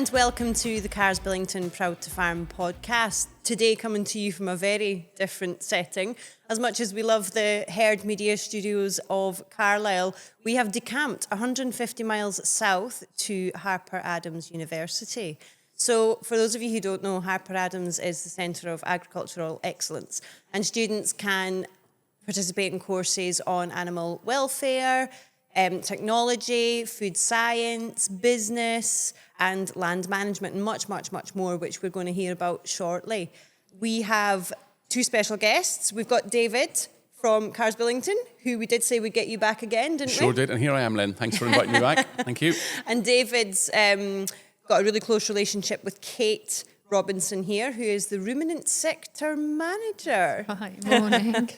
And welcome to the Carr's Billington Proud to Farm podcast. Today coming to you from a very different setting. As much as we love the Herd Media Studios of Carlisle, we have decamped 150 miles south to Harper Adams University. So for those of you who don't know, Harper Adams is the Centre of Agricultural Excellence, and students can participate in courses on animal welfare, technology, food science, business and land management, and much, much, much more, which we're going to hear about shortly. We have two special guests. We've got David from Carr's Billington, who we did say we'd get you back again, didn't we? Sure did, and here I am, Lynn. Thanks for inviting me back. Thank you. And David's got a really close relationship with Kate Robinson here, who is the Ruminant Sector Manager. Hi, morning.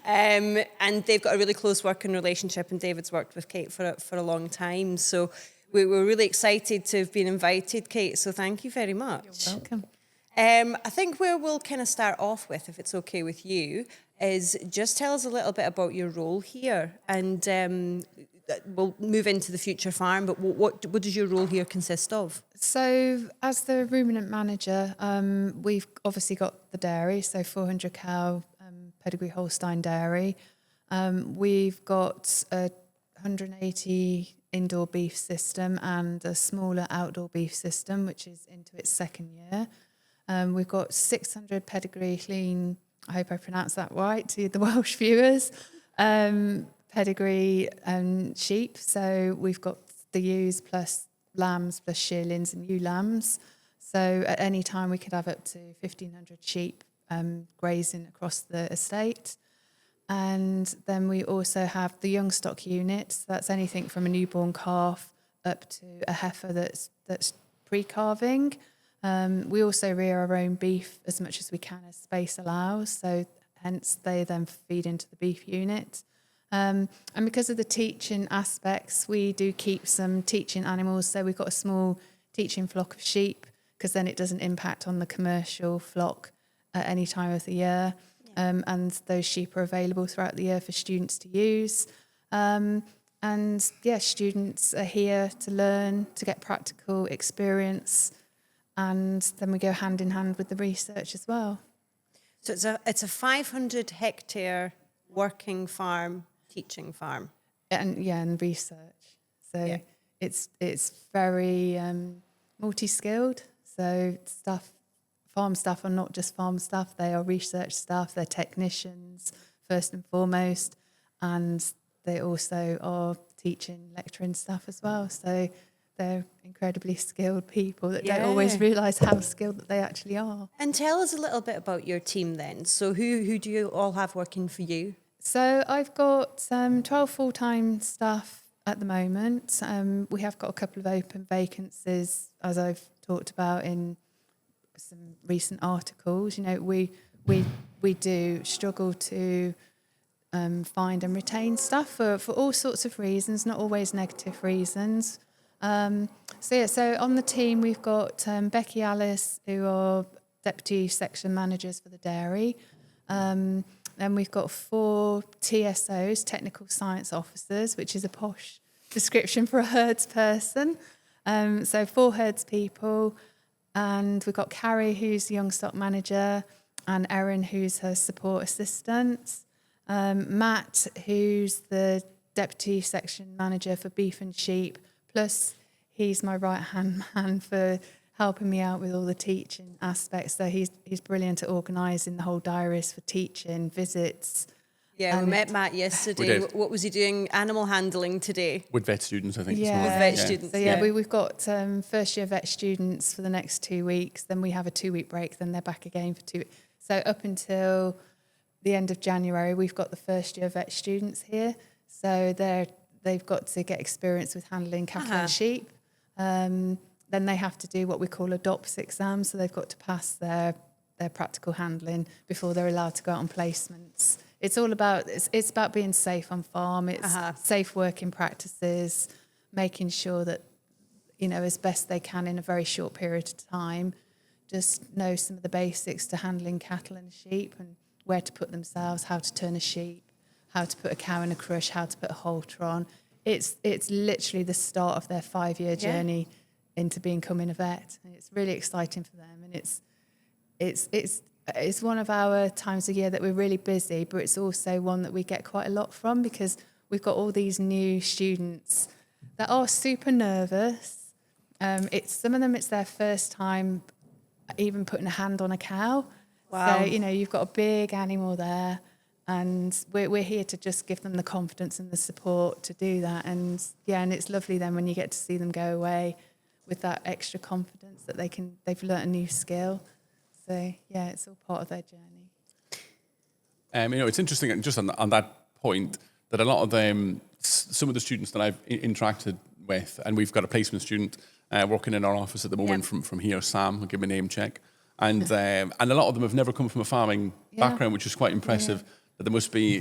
And they've got a really close working relationship, and David's worked with Kate for a long time. So we were really excited to have been invited, Kate, so thank you very much. You're welcome. I think where we'll kind of start off with, if it's okay with you, is just tell us a little bit about your role here, and we'll move into the future farm, but what does your role here consist of? So as the ruminant manager, we've obviously got the dairy, so 400 cow pedigree Holstein dairy. We've got a 180 indoor beef system and a smaller outdoor beef system, which is into its second year. We've got 600 pedigree clean, I hope I pronounced that right to the Welsh viewers, pedigree sheep. So we've got the ewes plus lambs plus shearlings and ewe lambs. So at any time we could have up to 1,500 sheep grazing across the estate. And then we also have the young stock units. That's anything from a newborn calf up to a heifer that's pre-calving. We also rear our own beef as much as we can as space allows. So hence they then feed into the beef unit. And because of the teaching aspects, we do keep some teaching animals. So we've got a small teaching flock of sheep, because then it doesn't impact on the commercial flock at any time of the year. And those sheep are available throughout the year for students to use. And yeah, students are here to learn, to get practical experience. And then we go hand in hand with the research as well. So it's a 500 hectare working farm, teaching farm. And research. So it's very multi-skilled. So farm staff are not just farm staff, they are research staff, they're technicians first and foremost, and they also are teaching, lecturing staff as well. So they're incredibly skilled people that don't always realise how skilled that they actually are. And tell us a little bit about your team then. So who do you all have working for you? So I've got 12 full-time staff at the moment. We have got a couple of open vacancies, as I've talked about in some recent articles. You know, we do struggle to find and retain staff for all sorts of reasons, not always negative reasons. So on the team we've got Becky, Alice, who are deputy section managers for the dairy. Then we've got 4 TSOs, technical science officers, which is a posh description for a herds person. So 4 herds people. And we've got Carrie, who's the young stock manager, and Erin, who's her support assistant. Matt, who's the deputy section manager for beef and sheep. Plus, he's my right-hand man for helping me out with all the teaching aspects. So he's brilliant at organising the whole diaries for teaching, visits. Yeah, we met Matt yesterday. What was he doing? Animal handling today? With vet students, I think. Yeah, with vet students. So we've got first year vet students for the next 2 weeks. Then we have a 2-week break. Then they're back again for 2 weeks. So up until the end of January, we've got the first year vet students here. So they've got to get experience with handling cattle and sheep. Then they have to do what we call a DOPS exam. So they've got to pass their practical handling before they're allowed to go out on placements. It's all about it's about being safe on farm. It's safe working practices, making sure that, you know, as best they can in a very short period of time, just know some of the basics to handling cattle and sheep and where to put themselves, how to turn a sheep, how to put a cow in a crush, how to put a halter on. It's literally the start of their 5-year journey into becoming a vet, and it's really exciting for them. And it's one of our times of year that we're really busy, but it's also one that we get quite a lot from, because we've got all these new students that are super nervous. Some of them, it's their first time even putting a hand on a cow. Wow. So, you've got a big animal there, and we're here to just give them the confidence and the support to do that. And it's lovely then when you get to see them go away with that extra confidence that they've learnt a new skill. So it's all part of their journey. It's interesting, and just on that point, that a lot of them, some of the students that I've interacted with, and we've got a placement student working in our office at the moment from here, Sam, I'll give him a name check. And a lot of them have never come from a farming background, which is quite impressive. That there must be,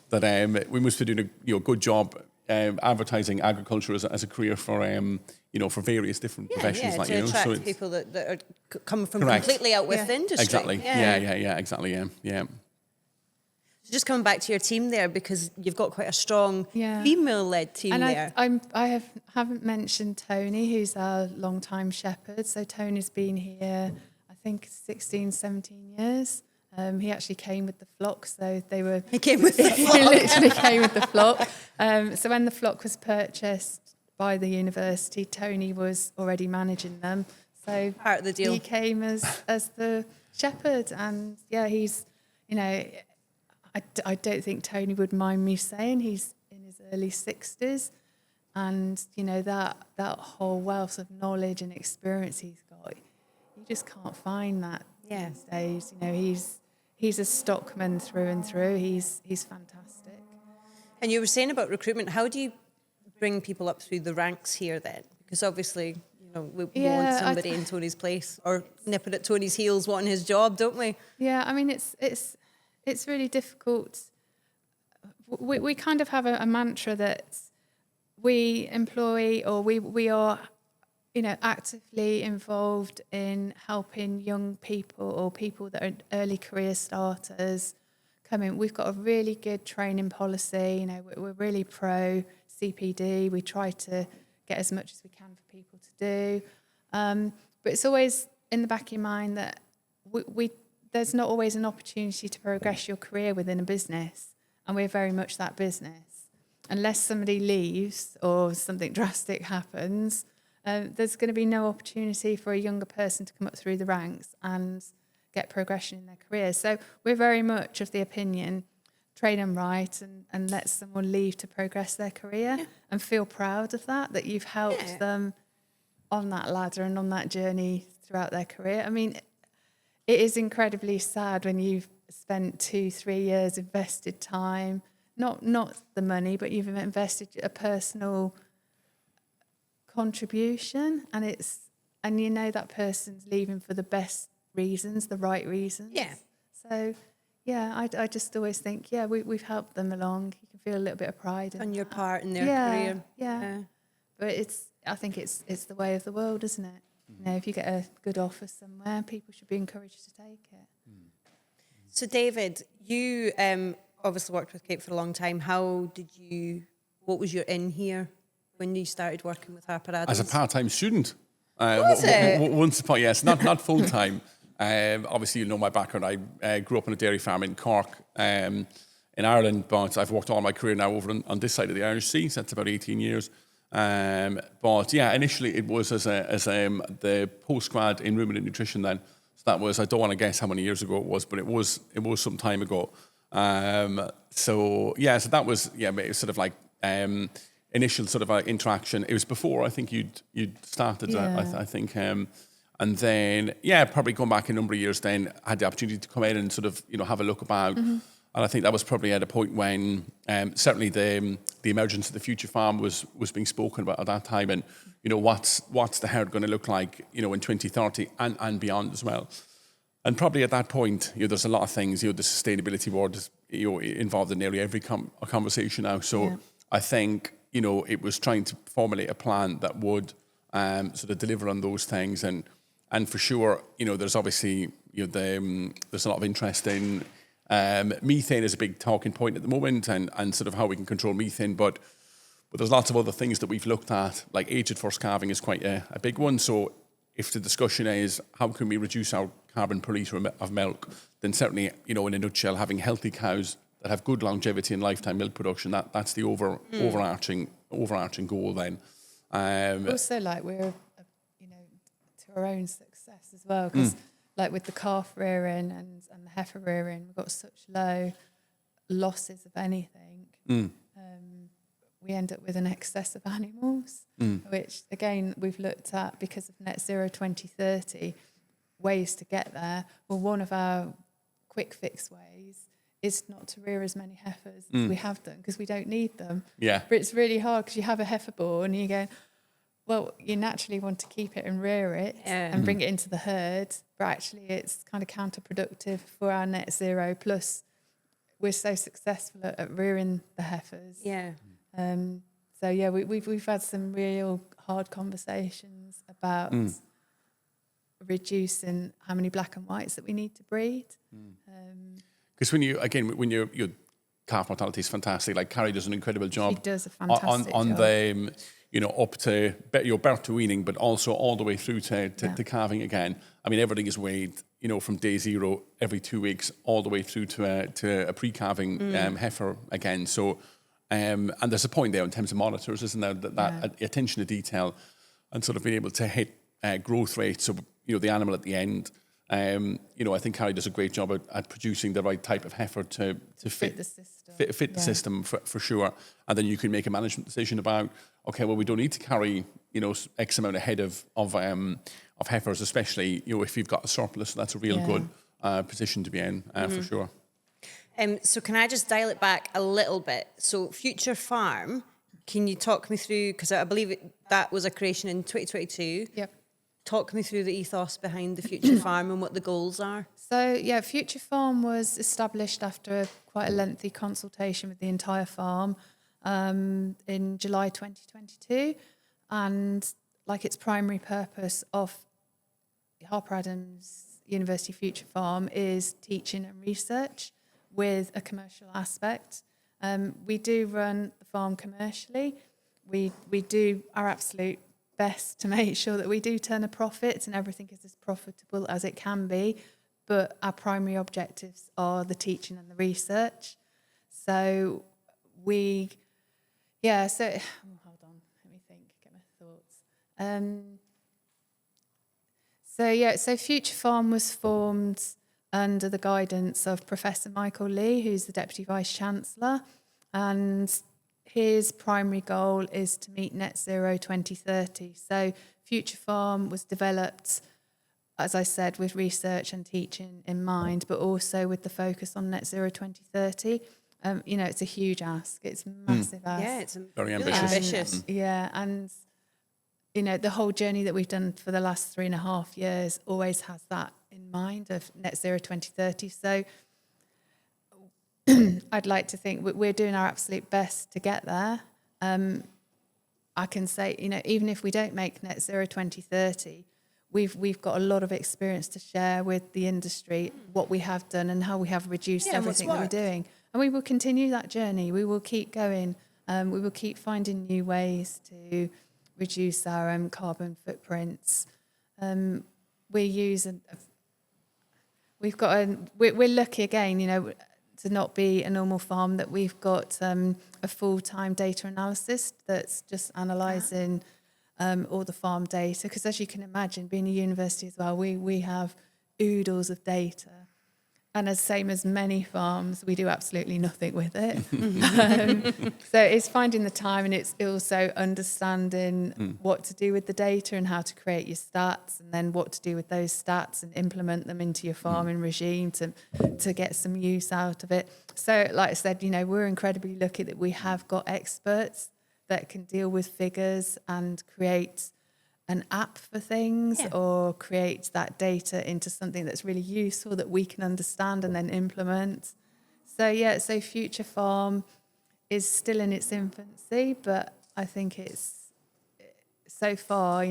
that we must be doing a good job advertising agriculture as a career for, for various different professions. To attract people that are coming from completely out with the industry. Exactly. Exactly. So just coming back to your team there, because you've got quite a strong female-led team there. I haven't mentioned Tony, who's our long-time shepherd. So Tony's been here, I think, 16, 17 years. He actually came with the flock, so they were... He came with the flock. He literally came with the flock. So when the flock was purchased by the university, Tony was already managing them. So part of the deal. He came as the shepherd, and he's, I don't think Tony would mind me saying he's in his early 60s, and that whole wealth of knowledge and experience he's got, you just can't find that these days. He's a stockman through and through. He's fantastic. And you were saying about recruitment. How do you bring people up through the ranks here then? Because obviously, we want somebody in Tony's place, or nipping at Tony's heels wanting his job, don't we? Yeah, I mean, it's really difficult. We kind of have a mantra that we employ, or we are, actively involved in helping young people or people that are early career starters come in. We've got a really good training policy. We're really pro CPD. We try to get as much as we can for people to do. But it's always in the back of your mind that there's not always an opportunity to progress your career within a business, and we're very much that business. Unless somebody leaves or something drastic happens, there's going to be no opportunity for a younger person to come up through the ranks and get progression in their career. So we're very much of the opinion, train them right and let someone leave to progress their career and feel proud of that you've helped them on that ladder and on that journey throughout their career. I mean, it is incredibly sad when you've spent 2-3 years, invested time, not the money, but you've invested a personal contribution, and that person's leaving for the best reasons, the right reasons. Yeah. So, I just always think, we've helped them along. You can feel a little bit of pride on your part in their career. Yeah. But I think it's the way of the world, isn't it? If you get a good offer somewhere, people should be encouraged to take it. So, David, you obviously worked with Kate for a long time. What was your in here when you started working with Harper Adams? As a part-time student. Was it? Once upon, yes, not full-time. Obviously, my background. I grew up on a dairy farm in Cork, in Ireland, but I've worked all my career now over on this side of the Irish Sea, so that's about 18 years. But initially it was as the postgrad in ruminant nutrition then. So that was, I don't want to guess how many years ago it was, but it was some time ago. So that was, it was sort of like initial sort of interaction. It was before I think you'd started, I think. And then, probably going back a number of years then, I had the opportunity to come in and sort of, have a look about. Mm-hmm. And I think that was probably at a point when certainly the emergence of the future farm was being spoken about at that time, and what's the herd going to look like in 2030 and beyond as well. And probably at that point, there's a lot of things. The sustainability board is involved in nearly every conversation now. So I think it was trying to formulate a plan that would sort of deliver on those things, and for sure there's obviously there's a lot of interest in. Methane is a big talking point at the moment, and sort of how we can control methane. But But there's lots of other things that we've looked at, like aged first calving is quite a big one. So if the discussion is how can we reduce our carbon per litre of milk, then certainly, in a nutshell, having healthy cows that have good longevity and lifetime milk production, that's the overarching goal then. Also, like we're, to our own success as well, because like with the calf rearing and the heifer rearing, we've got such low losses of anything. We end up with an excess of animals, which again we've looked at because of net zero 2030, ways to get there. Well, one of our quick fix ways is not to rear as many heifers as we have done, because we don't need them. Yeah. But it's really hard because you have a heifer born and you go, well, you naturally want to keep it and rear it and bring it into the herd, but actually it's kind of counterproductive for our net zero. Plus, we're so successful at rearing the heifers. Yeah. So yeah, we've had some real hard conversations about reducing how many black and whites that we need to breed. Because when your calf mortality is fantastic. Like Carrie does an incredible job. She does a fantastic on job. the up to your birth to weaning, but also all the way through to calving again. I mean, everything is weighed, from day zero every 2 weeks all the way through to a pre-calving heifer again. So. And there's a point there in terms of monitors, isn't there? That attention to detail and sort of being able to hit growth rates of the animal at the end. I think Carrie does a great job at producing the right type of heifer to fit the system. Fit the system for sure. And then you can make a management decision about, okay, well, we don't need to carry X amount ahead of heifers, especially if you've got a surplus. That's a real good position to be in for sure. So can I just dial it back a little bit? So Future Farm, can you talk me through, because I believe that was a creation in 2022. Yep. Talk me through the ethos behind the Future Farm and what the goals are. So yeah, Future Farm was established after quite a lengthy consultation with the entire farm in July 2022. And like its primary purpose of Harper Adams University Future Farm is teaching and research with a commercial aspect. We do run the farm commercially. We do our absolute best to make sure that we do turn a profit and everything is as profitable as it can be. But our primary objectives are the teaching and the research. So hold on, let me think, get my thoughts. So Future Farm was formed under the guidance of Professor Michael Lee, who's the Deputy Vice-Chancellor, and his primary goal is to meet net zero 2030. So Future Farm was developed, as I said, with research and teaching in mind, but also with the focus on net zero 2030. It's a huge ask. It's a massive ask. Yeah, it's very really ambitious. And the whole journey that we've done for the last 3.5 years always has that in mind of net zero 2030. So I'd like to think we're doing our absolute best to get there. I can say, even if we don't make net zero 2030, we've got a lot of experience to share with the industry, what we have done and how we have reduced everything that we're doing. And we will continue that journey. We will keep going. We will keep finding new ways to reduce our carbon footprints. We're lucky again, to not be a normal farm, that we've got a full-time data analyst that's just analysing all the farm data. Because as you can imagine, being a university as well, we have oodles of data. And as same as many farms, we do absolutely nothing with it. So it's finding the time, and it's also understanding what to do with the data and how to create your stats, and then what to do with those stats and implement them into your farming regime to get some use out of it. So like I said, we're incredibly lucky that we have got experts that can deal with figures and create an app for things, or create that data into something that's really useful that we can understand and then implement. So Future Farm is still in its infancy, but I think it's so far,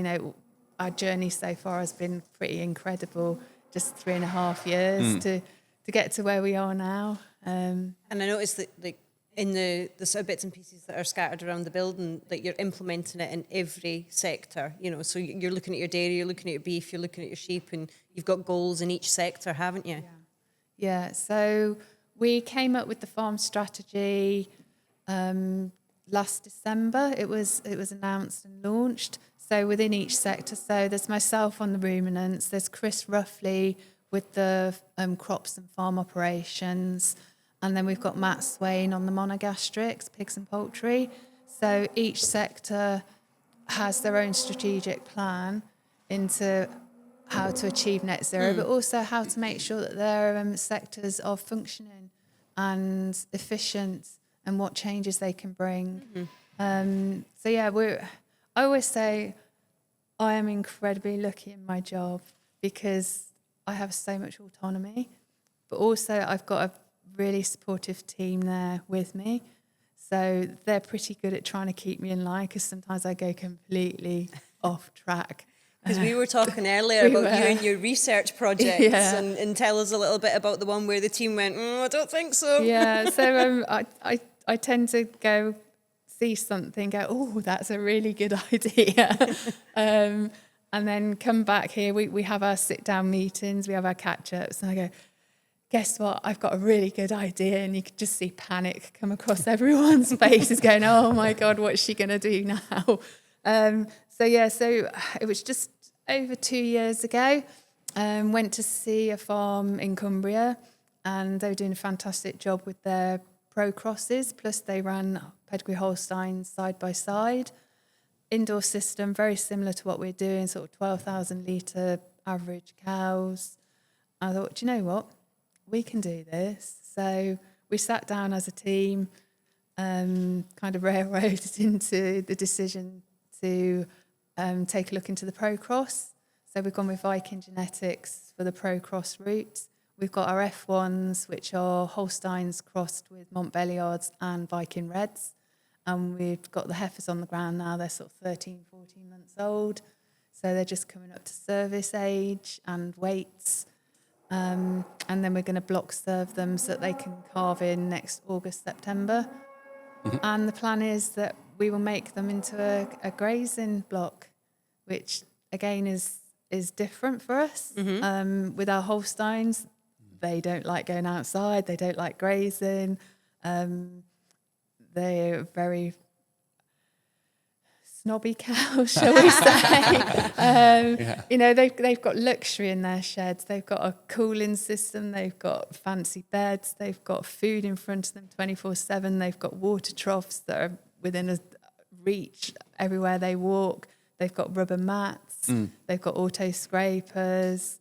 our journey so far has been pretty incredible. Just 3.5 years to get to where we are now. And I noticed that in the sort of bits and pieces that are scattered around the building, that you're implementing it in every sector, you know, so you're looking at your dairy, you're looking at your beef, you're looking at your sheep, and you've got goals in each sector, haven't you? Yeah, so we came up with the farm strategy last December. It was announced and launched. So within each sector, so there's myself on the ruminants, there's Chris Ruffley with the crops and farm operations, and then we've got Matt Swain on the monogastrics, pigs and poultry. So each sector has their own strategic plan into how to achieve net zero, but also how to make sure that their sectors are functioning and efficient, and what changes they can bring. So yeah, I always say I am incredibly lucky in my job because I have so much autonomy, but also I've got a really supportive team there with me. So they're pretty good at trying to keep me in line, because sometimes I go completely off track. Because we were talking earlier about you and your research projects, and tell us a little bit about the one where the team went, I don't think so. Yeah, so I tend to go see something, go, oh, that's a really good idea. And then come back here, we have our sit-down meetings, we have our catch-ups, and I go, guess what, I've got a really good idea, and you could just see panic come across everyone's faces going, oh my God, what's she going to do now? So it was just over 2 years ago. Went to see a farm in Cumbria, and they were doing a fantastic job with their pro crosses. Plus, they ran pedigree Holsteins side by side. Indoor system, very similar to what we're doing, sort of 12,000 litre average cows. I thought, do you know what? We can do this. So we sat down as a team, kind of railroaded into the decision to take a look into the Pro Cross. So we've gone with Viking genetics for the Pro Cross route. We've got our F1s, which are Holsteins crossed with Montbéliards and Viking Reds. And we've got the heifers on the ground now. They're sort of 13, 14 months old. So they're just coming up to service age and weights. And then we're going to block serve them so that they can calve in next August, September. And the plan is that we will make them into a grazing block, which again is different for us. With our Holsteins, they don't like going outside, they don't like grazing. They're very snobby cows, shall we say. You know, they've got luxury in their sheds. They've got a cooling system. They've got fancy beds. They've got food in front of them 24/7. They've got water troughs that are within a reach everywhere they walk. They've got rubber mats. They've got auto scrapers.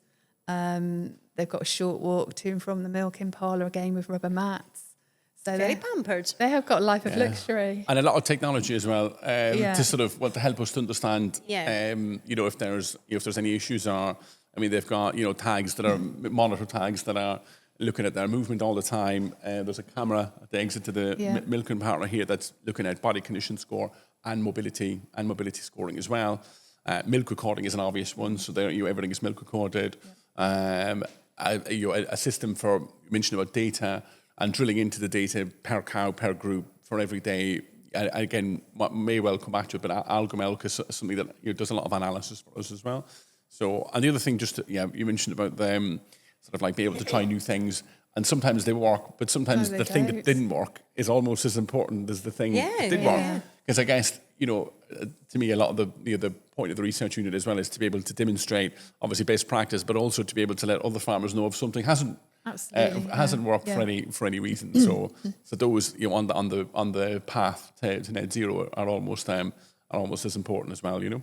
They've got a short walk to and from the milking parlour, again with rubber mats. So very pampered. They have got a life of luxury. And a lot of technology as well, to sort of, to help us to understand, you know, if there's any issues, or, I mean, they've got, you know, tags that are, monitor tags that are looking at their movement all the time. There's a camera at the exit to the milking parlour here that's looking at body condition score and mobility scoring as well. Milk recording is an obvious one, so there, you know, everything is milk recorded. A system for, you mentioned about data, and drilling into the data per cow, per group, for every day. Again, may well come back to it, but Algomilk is something that, you know, does a lot of analysis for us as well. So, and the other thing, just you mentioned about them sort of like being able to try new things, and sometimes they work, but sometimes the thing that didn't work is almost as important as the thing that did work. Because I guess, you know, to me, a lot of the point of the research unit as well is to be able to demonstrate, obviously, best practice, but also to be able to let other farmers know if something hasn't worked for any reason. So those, you know, on the path to net zero are almost as important as well, you know.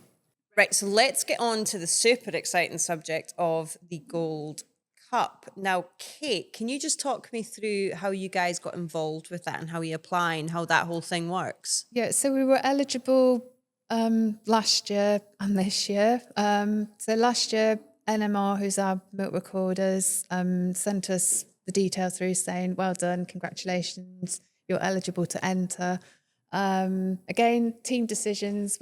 Right, so let's get on to the super exciting subject of the Gold Cup. Now, Kate, can you just talk me through how you guys got involved with that and how you apply and how that whole thing works? Yeah, so we were eligible last year and this year. So last year, NMR, who's our milk recorders, sent us the details through saying, well done, congratulations, you're eligible to enter. Again, team decisions,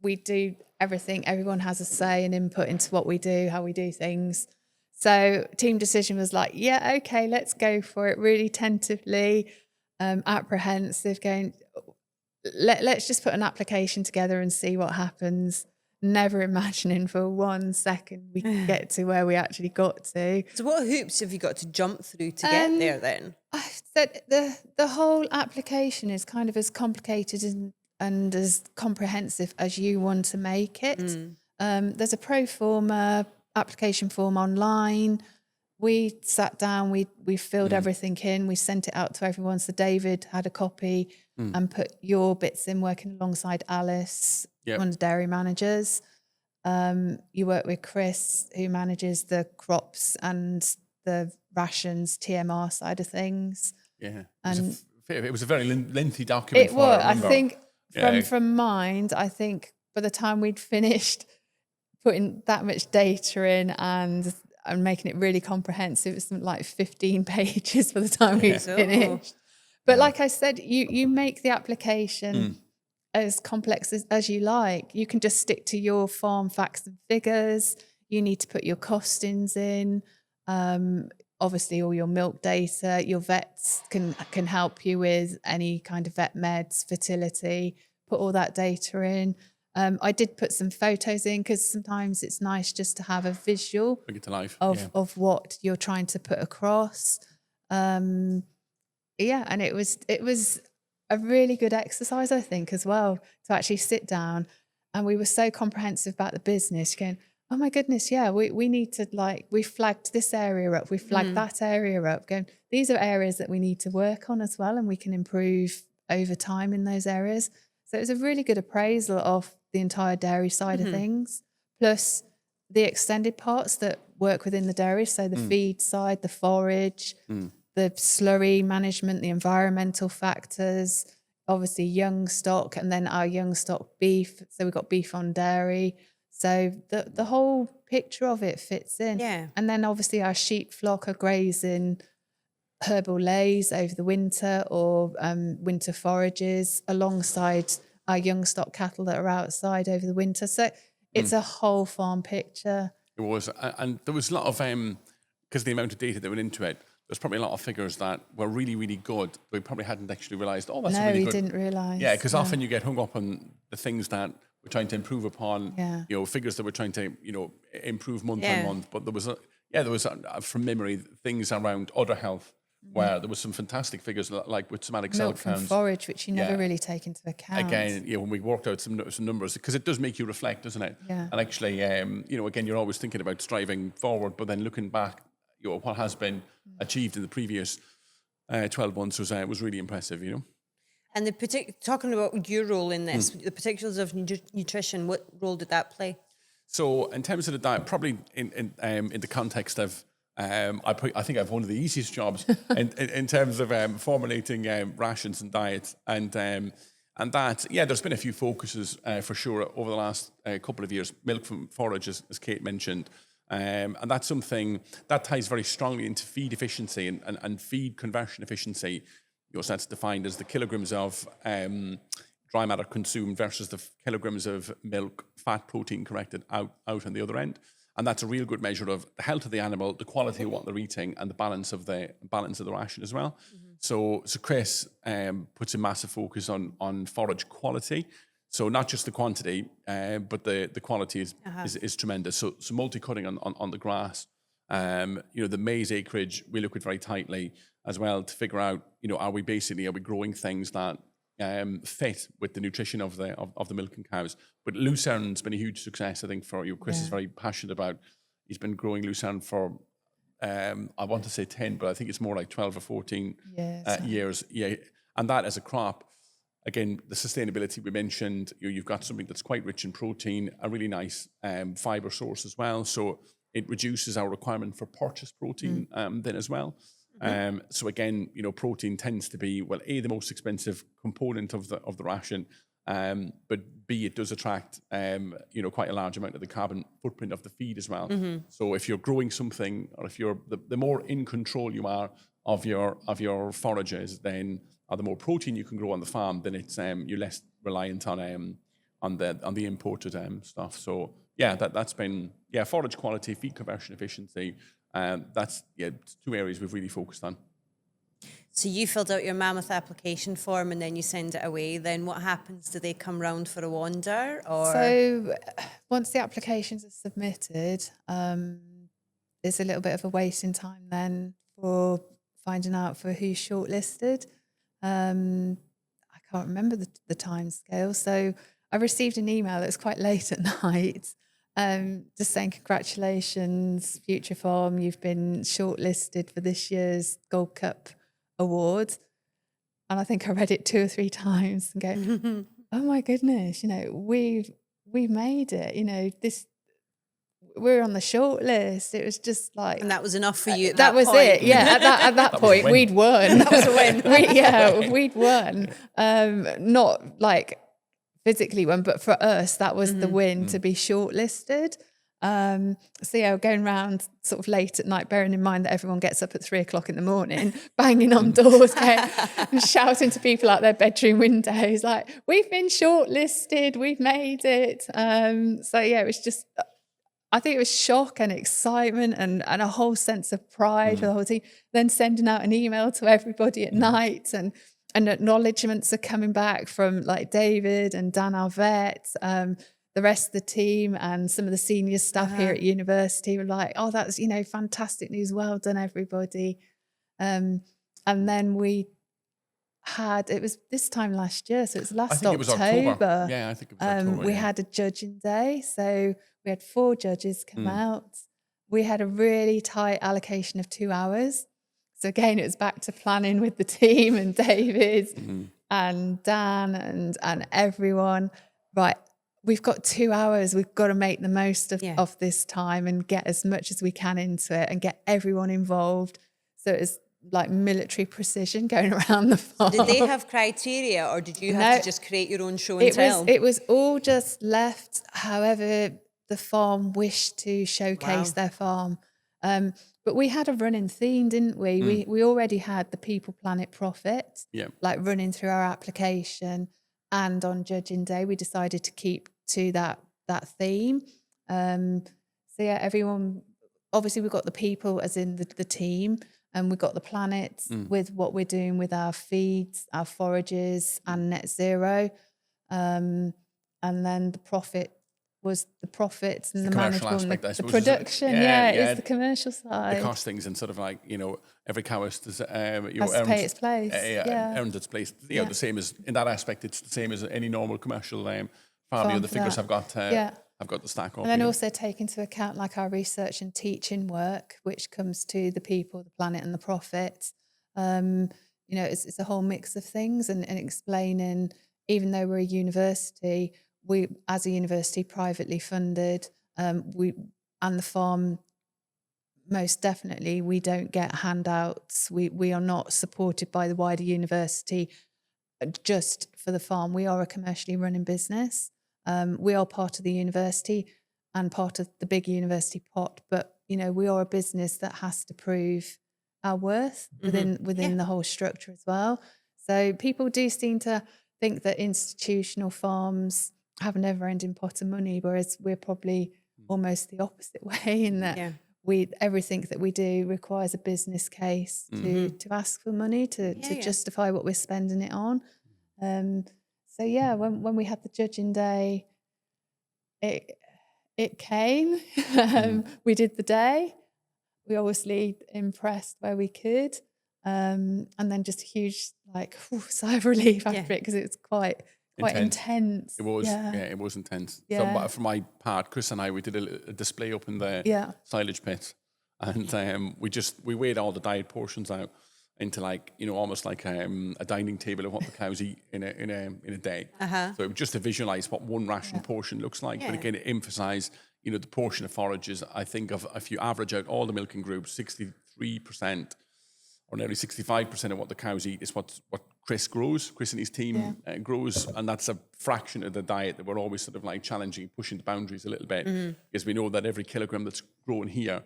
we do everything. Everyone has a say and input into what we do, how we do things. So team decision was like, yeah, okay, let's go for it, really tentatively. apprehensive, going, let's just put an application together and see what happens. Never imagining for 1 second we could get to where we actually got to. So what hoops have you got to jump through to get there then? I said the whole application is kind of as complicated and as comprehensive as you want to make it. There's a pro forma application form online. We sat down, we filled everything in, we sent it out to everyone. So David had a copy and put your bits in, working alongside Alice, one of the dairy managers. You work with Chris, who manages the crops and the rations, TMR side of things. Yeah, And it was a very lengthy document. It was. I think from mind, I think by the time we'd finished putting that much data in and making it really comprehensive, it was something like 15 pages by the time we finished. But like I said, you make the application as complex as you like. You can just stick to your farm facts and figures. You need to put your costings in. Obviously, all your milk data. Your vets can help you with any kind of vet meds, fertility. Put all that data in. I did put some photos in because sometimes it's nice just to have a visual bring it to life of what you're trying to put across. And it was a really good exercise, I think, as well, to actually sit down. And we were so comprehensive about the business, going, oh my goodness, we need to, we flagged this area up, we flagged that area up, going, these are areas that we need to work on as well, and we can improve over time in those areas. So it was a really good appraisal of the entire dairy side of things, plus the extended parts that work within the dairy, so the feed side, the forage, the slurry management, the environmental factors, obviously young stock, and then our young stock beef. So we've got beef on dairy. So the whole picture of it fits in. Yeah. And then obviously our sheep flock are grazing herbal lays over the winter or winter forages alongside our young stock cattle that are outside over the winter. So it's a whole farm picture. It was. And there was a lot of, because the amount of data that went into it, there's probably a lot of figures that were really, really good. We probably hadn't actually realised, that's no, really good. No, we didn't realise. Yeah, because often you get hung up on the things that we're trying to improve upon, figures that we're trying to, improve month on month. But there was, from memory, things around udder health, where there was some fantastic figures, like with somatic cell counts. Milk from forage, which you never really take into account. Again, when we worked out some numbers, because it does make you reflect, doesn't it? Yeah. And actually, again, you're always thinking about striving forward, but then looking back, what has been achieved in the previous 12 months was really impressive, And talking about your role in this, the particulars of nutrition, what role did that play? So in terms of the diet, probably in the context of, I think I have one of the easiest jobs in terms of formulating rations and diets, and that, there's been a few focuses for sure over the last couple of years. Milk from forage, as Kate mentioned. And that's something that ties very strongly into feed efficiency and feed conversion efficiency. So that's defined as the kilograms of dry matter consumed versus the kilograms of milk, fat, protein corrected out on the other end. And that's a real good measure of the health of the animal, the quality of what they're eating, and the balance of the ration as well. So Chris puts a massive focus on forage quality. So not just the quantity, but the quality is tremendous. So multi-cutting on the grass. The maize acreage, we look at very tightly as well to figure out, are we growing things that fit with the nutrition of the milking cows. But Lucerne's been a huge success, I think, for you. Chris is very passionate about. He's been growing Lucerne for I want to say 10, but I think it's more like 12 or 14 years. Yeah, and that as a crop. Again, the sustainability we mentioned, you've got something that's quite rich in protein, a really nice fibre source as well. So it reduces our requirement for purchased protein then as well. So again, protein tends to be, well, A, the most expensive component of the ration, but B, it does attract, quite a large amount of the carbon footprint of the feed as well. So if you're growing something, or if you're, the more in control you are of your forages, then the more protein you can grow on the farm, then it's you're less reliant on the imported stuff. So that's been forage quality, feed conversion efficiency. That's two areas we've really focused on. So you filled out your mammoth application form and then you send it away. Then what happens? Do they come round for a wander? Or So once the applications are submitted, there's a little bit of a waiting time then for finding out for who's shortlisted. I can't remember the time scale. So I received an email that was quite late at night, just saying, congratulations, Future Farm, you've been shortlisted for this year's Gold Cup Award. And I think I read it 2 or 3 times and go, oh my goodness, we've made it, we're on the short list. It was just like, and that was enough for you at that was point. it. Yeah, at that point, we'd won. That was a win. We'd won. Not like physically won, but for us, that was the win to be shortlisted. So yeah, going around sort of late at night, bearing in mind that everyone gets up at 3 o'clock in the morning, banging on doors, and shouting to people out their bedroom windows, like, we've been shortlisted, we've made it. So yeah, it was just, I think it was shock and excitement and a whole sense of pride for the whole team. Then sending out an email to everybody at night, and acknowledgements are coming back from like David and Dan, our vet, the rest of the team, and some of the senior staff here at university were like, oh, that's, fantastic news. Well done, everybody. And then we had, it was this time last year, so it was last October. It was October. Yeah, I think it was October. We had a judging day. So we had 4 judges come out. We had a really tight allocation of 2 hours. So again, it was back to planning with the team and David and Dan and everyone. Right, we've got 2 hours. We've got to make the most of this time and get as much as we can into it and get everyone involved. So it's like military precision going around the farm. Did they have criteria, or did you have to just create your own show and tell? It was all just left however the farm wished to showcase their farm. But we had a running theme, didn't we? We already had the People, Planet, Profit, like running through our application. And on judging day, we decided to keep to that theme. So yeah, everyone, obviously we've got the people as in the team, and we've got the planet with what we're doing with our feeds, our forages and net zero. And then the profit was the profits and the management, aspect, the production. It's the commercial side. The costings and sort of like, every cow has to pay its place. Earned its place. The same as, in that aspect, it's the same as any normal commercial farm. The figures have got the stack up. And then also take into account like our research and teaching work, which comes to the people, the planet and the profit. It's a whole mix of things, and explaining, even though we're a university, we, as a university, privately funded, and the farm, most definitely, we don't get handouts. We are not supported by the wider university just for the farm. We are a commercially running business. We are part of the university and part of the big university pot, but we are a business that has to prove our worth within the whole structure as well. So people do seem to think that institutional farms have a never-ending pot of money, whereas we're probably almost the opposite way, in that everything that we do requires a business case to ask for money to justify what we're spending it on. So yeah, when we had the judging day, it came. We did the day. We obviously impressed where we could, and then just a huge sigh of relief after it, because it was quite intense. It was, it was intense. So for my part, Chris and I, we did a display up in the silage pit, and we weighed all the diet portions out into almost like a dining table of what the cows eat in a day. So just to visualize what one ration portion looks like, but again, it emphasized the portion of forages. I think if you average out all the milking groups, 63% or nearly 65% of what the cows eat is what Chris and his team grows, and that's a fraction of the diet that we're always sort of challenging, pushing the boundaries a little bit, because we know that every kilogram that's grown here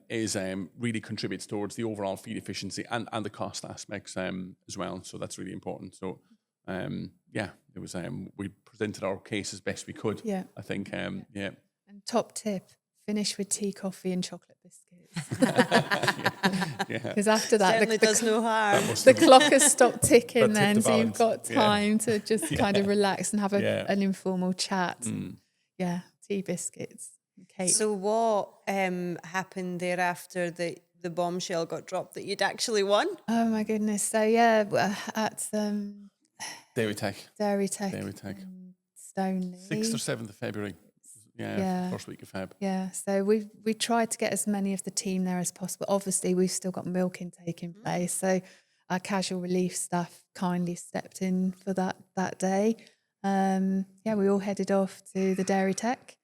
is really contributes towards the overall feed efficiency and the cost aspects as well. So that's really important. So it was we presented our case as best we could. I think. And top tip: finish with tea, coffee, and chocolate biscuits. Because after that, Certainly does no harm. the clock has stopped ticking That tipped then, the so you've balance. got time to just kind of relax and have an informal chat. Yeah, tea, biscuits, and cake. So what happened thereafter that the bombshell got dropped that you'd actually won? Oh my goodness. So yeah, at Dairy Tech. Dairy Tech. Stoneleigh. 6th or 7th of February. Yeah, first week of Feb. Yeah, so we tried to get as many of the team there as possible. Obviously, we've still got milk intake in place, so our casual relief staff kindly stepped in for that day. We all headed off to the Dairy Tech.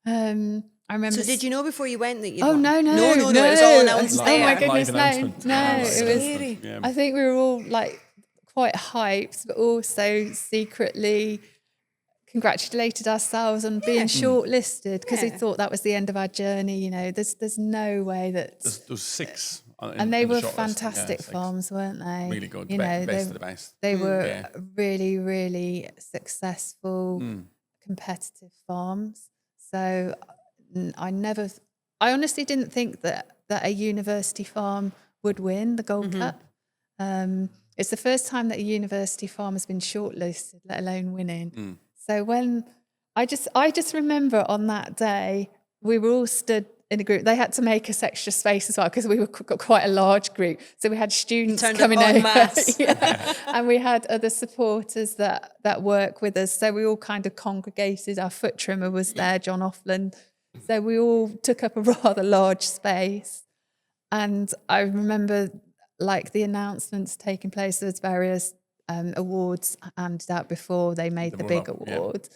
I remember. So did you know before you went that you? Oh won? No. It was all announced Oh there. my goodness, Live no! announcement. It was. Scary. Yeah. I think we were all like quite hyped, but also secretly congratulated ourselves on being shortlisted because we thought that was the end of our journey. You know, there's no way that. There's 6. And they were fantastic farms, weren't they? Really good. You know, best of the best. They were really, really successful, competitive farms. So I honestly didn't think that a university farm would win the Gold Cup. It's the first time that a university farm has been shortlisted, let alone winning. So when I just remember on that day, we were all stood in a group. They had to make us extra space as well because we got quite a large group. So we had students coming over, and we had other supporters that work with us. So we all kind of congregated. Our foot trimmer was there, John Offland. So we all took up a rather large space. And I remember like the announcements taking place. There's various awards handed out before they made the big award.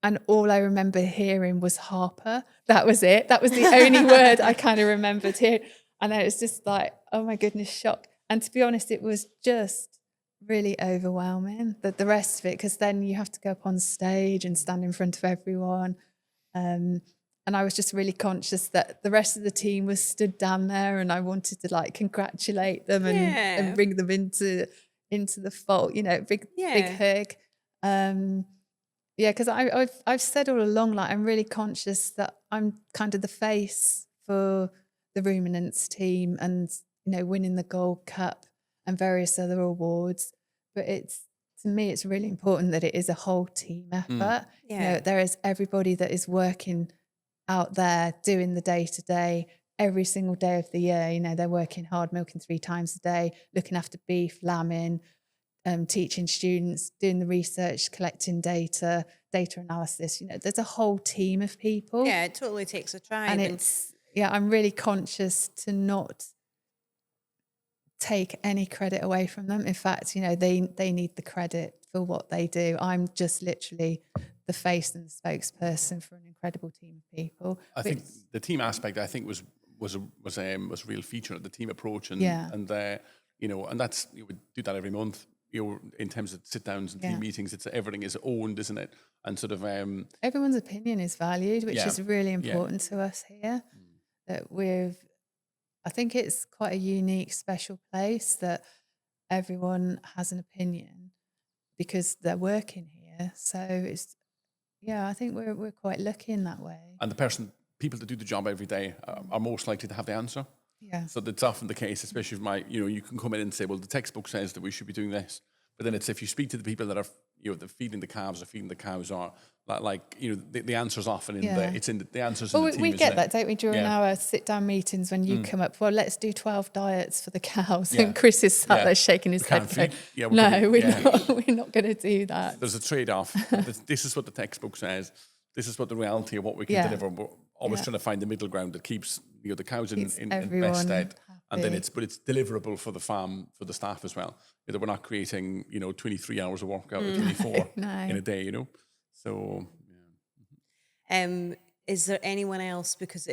And all I remember hearing was Harper. That was it. That was the only word I kind of remembered hearing. And then it was just like, oh my goodness, shock. And to be honest, it was just really overwhelming, the rest of it, because then you have to go up on stage and stand in front of everyone. And I was just really conscious that the rest of the team was stood down there and I wanted to like congratulate them and bring them into the fold, you know, big hug. Because I've said all along, like I'm really conscious that I'm kind of the face for the Ruminants team and, you know, winning the Gold Cup and various other awards. But to me, it's really important that it is a whole team effort. You know, there is everybody that is working out there doing the day-to-day every single day of the year. You know, they're working hard, milking 3 times a day, looking after beef, lambing, teaching students, doing the research, collecting data analysis. You know, there's a whole team of people. Yeah, it totally takes a tribe. And I'm really conscious to not take any credit away from them. In fact, you know, they need the credit for what they do. I'm just literally the face and the spokesperson for an incredible team of people. I think the team aspect, I think, was a real feature of the team approach, and you know, and that's, we do that every month. You know, in terms of sit downs and team meetings, everything is owned, isn't it? And sort of everyone's opinion is valued, which is really important to us here. That I think it's quite a unique, special place that everyone has an opinion because they're working here. So it's, I think we're quite lucky in that way. And people that do the job every day are most likely to have the answer. Yeah. So that's often the case, especially if you can come in and say, well, the textbook says that we should be doing this. But then it's if you speak to the people that are, you know, they're feeding the calves or feeding the cows, or the answer's often the answer's in the team. We get that, don't we, during our sit-down meetings when you come up, well, let's do 12 diets for the cows. And Chris is sat there shaking his head going, we're not going to do that. There's a trade-off. This is what the textbook says. This is what the reality of what we can deliver. We're always trying to find the middle ground that keeps the cows in best stead. And then it's deliverable for the farm, for the staff as well. That we're not creating 23 hours of work out of 24 in a day. So is there anyone else, because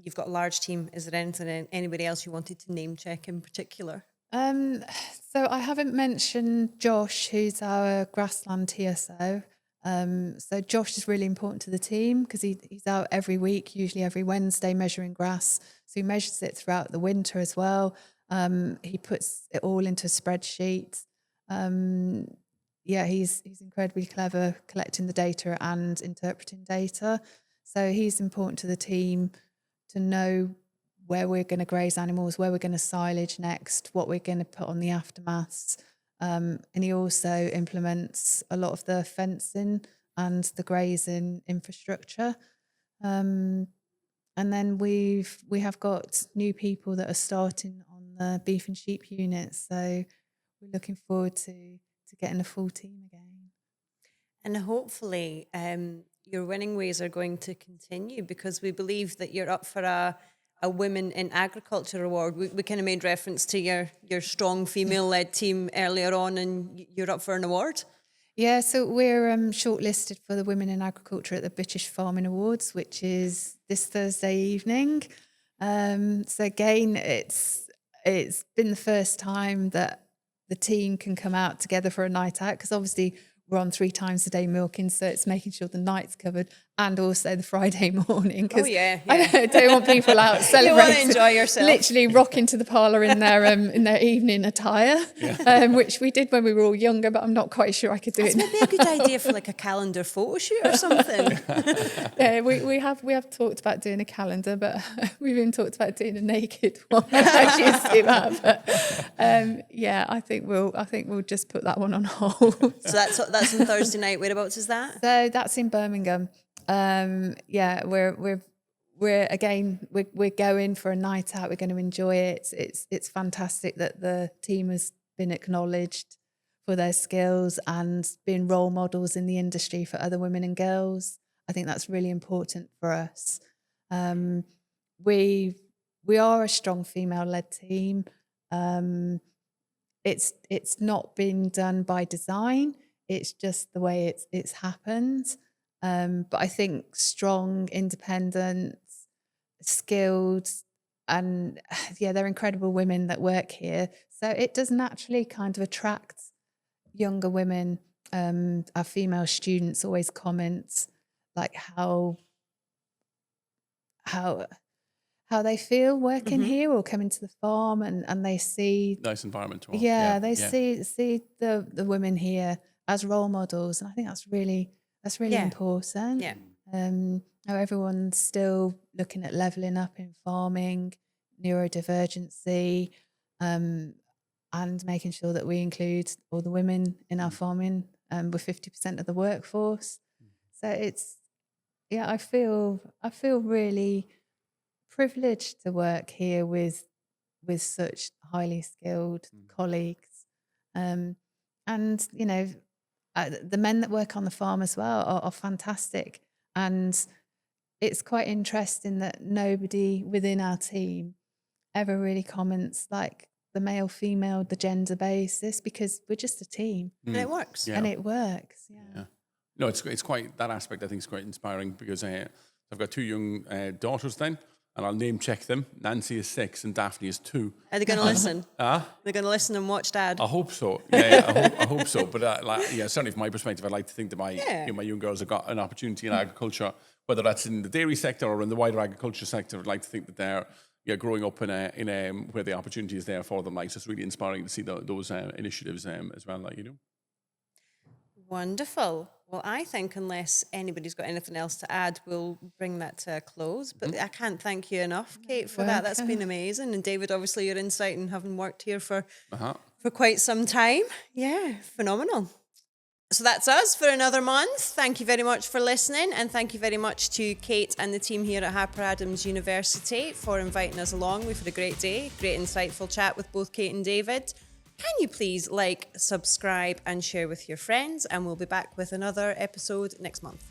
you've got a large team, is there anybody else you wanted to name check in particular? So I haven't mentioned Josh, who's our grassland TSO. So Josh is really important to the team because he's out every week, usually every Wednesday, measuring grass. So he measures it throughout the winter as well. He puts it all into a spreadsheet. He's incredibly clever collecting the data and interpreting data. So he's important to the team to know where we're going to graze animals, where we're going to silage next, what we're going to put on the aftermaths. And he also implements a lot of the fencing and the grazing infrastructure. And then we have got new people that are starting on the beef and sheep unit. So we're looking forward to getting a full team again. And hopefully your winning ways are going to continue, because we believe that you're up for a Women in Agriculture award. We kind of made reference to your strong female-led team earlier on, and you're up for an award. Yeah, so we're shortlisted for the Women in Agriculture at the British Farming Awards, which is this Thursday evening. So again, it's been the first time that the team can come out together for a night out, because obviously we're on 3 times a day milking, so it's making sure the night's covered, and also the Friday morning. Oh yeah. I don't want people out celebrating. You want to enjoy yourself. Literally rock into the parlour in their evening attire, which we did when we were all younger, but I'm not quite sure I could do it now. Maybe a good idea for like a calendar photo shoot or something. Yeah, we have talked about doing a calendar, but we've even talked about doing a naked one. I used to do that, but yeah, I think we'll just put that one on hold. So that's on Thursday night. Whereabouts is that? So that's in Birmingham. Yeah, we're going for a night out. We're going to enjoy it. It's fantastic that the team has been acknowledged for their skills and being role models in the industry for other women and girls. I think that's really important for us. We are a strong female-led team. It's not been done by design. It's just the way it's happened. But I think strong, independent, skilled, and they're incredible women that work here. So it does naturally kind of attract younger women. Our female students always comment like how they feel working here or coming to the farm, and they see nice environment to work. They see the women here as role models, and I think that's really important. Yeah. How everyone's still looking at levelling up in farming, neurodivergency, and making sure that we include all the women in our farming, with 50% of the workforce. So I feel really privileged to work here with such highly skilled colleagues, and the men that work on the farm as well are fantastic. And it's quite interesting that nobody within our team ever really comments like the male, female, the gender basis, because we're just a team. And it works. And it works. Yeah. No, it's quite, that aspect I think is quite inspiring, because I've got 2 young daughters then, and I'll name check them. Nancy is 6 and Daphne is 2. Are they going to listen? They're going to listen and watch Dad? I hope so. Yeah, I hope so. But certainly from my perspective, I'd like to think that my young girls have got an opportunity in agriculture, whether that's in the dairy sector or in the wider agriculture sector. I'd like to think that they're growing up in a where the opportunity is there for them. Like, so it's really inspiring to see those initiatives as well. Like, Wonderful. Well, I think unless anybody's got anything else to add, we'll bring that to a close. But I can't thank you enough, Kate, for that. That's been amazing. And David, obviously your insight and having worked here for quite some time. Yeah, phenomenal. So that's us for another month. Thank you very much for listening, and thank you very much to Kate and the team here at Harper Adams University for inviting us along. We've had a great day, great insightful chat with both Kate and David. Can you please like, subscribe and share with your friends, and we'll be back with another episode next month.